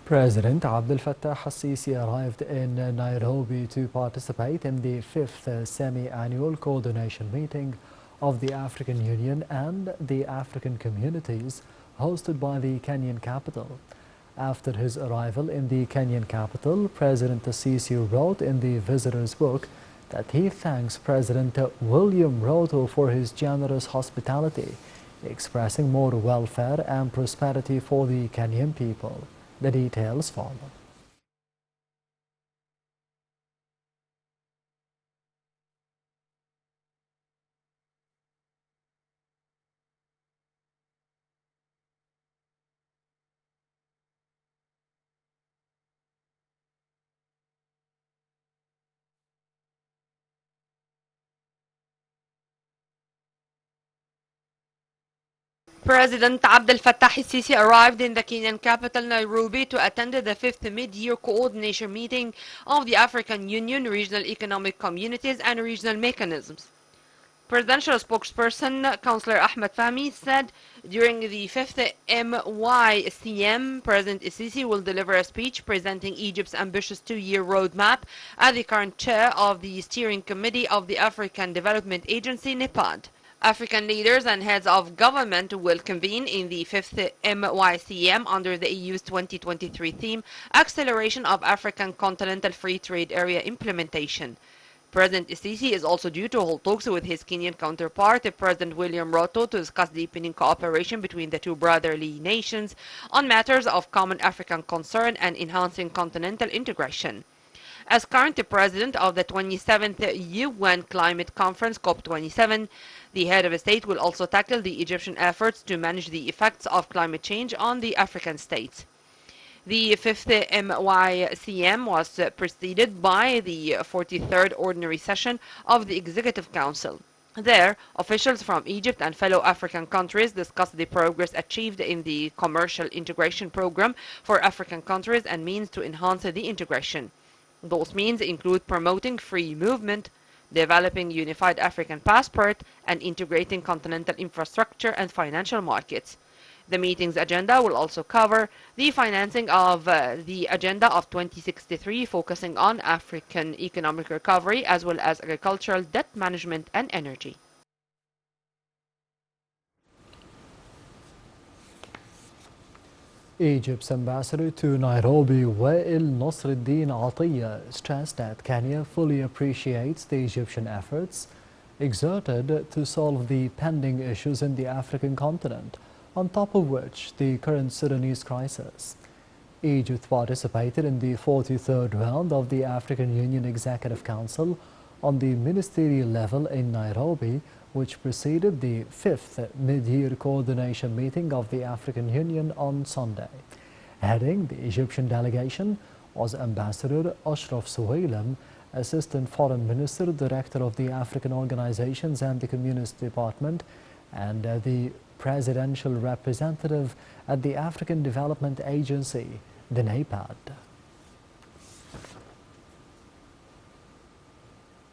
President Abdel Fattah al-Sisi arrived in Nairobi to participate in the fifth semi-annual coordination meeting of the African Union and the African communities hosted by the Kenyan capital. After his arrival in the Kenyan capital, President al-Sisi wrote in the visitor's book that he thanks President William Ruto for his generous hospitality, expressing more welfare and prosperity for the Kenyan people. The details follow. President Abdel Fattah al-Sisi arrived in the Kenyan capital Nairobi to attend the fifth mid-year coordination meeting of the African Union, regional economic communities and regional mechanisms. Presidential spokesperson Councillor Ahmed Fahmy said during the fifth MYCM, President al-Sisi will deliver a speech presenting Egypt's ambitious two-year roadmap as the current chair of the steering committee of the African Development Agency, NEPAD. African leaders and heads of government will convene in the fifth MYCM under the EU's 2023 theme, Acceleration of African Continental Free Trade Area Implementation. President al-Sisi is also due to hold talks with his Kenyan counterpart, President William Ruto, to discuss deepening cooperation between the two brotherly nations on matters of common African concern and enhancing continental integration. As current president of the 27th UN Climate Conference COP27, the head of state will also tackle the Egyptian efforts to manage the effects of climate change on the African states. The fifth MYCM was preceded by the 43rd Ordinary Session of the Executive Council. There, officials from Egypt and fellow African countries discussed the progress achieved in the Commercial Integration Program for African countries and means to enhance the integration. Those means include promoting free movement, developing unified African passport, and integrating continental infrastructure and financial markets. The meeting's agenda will also cover the financing of the Agenda of 2063, focusing on African economic recovery as well as agricultural, debt management, and energy. Egypt's ambassador to Nairobi, Wael Nasruddin Atiyah, stressed that Kenya fully appreciates the Egyptian efforts exerted to solve the pending issues in the African continent, on top of which the current Sudanese crisis. Egypt participated in the 43rd round of the African Union Executive Council on the ministerial level in Nairobi, which preceded the fifth mid-year coordination meeting of the African Union on Sunday. Heading the Egyptian delegation was Ambassador Ashraf Suhailam, Assistant Foreign Minister, Director of the African Organizations and the Communist Department, and the Presidential Representative at the African Development Agency, the NEPAD.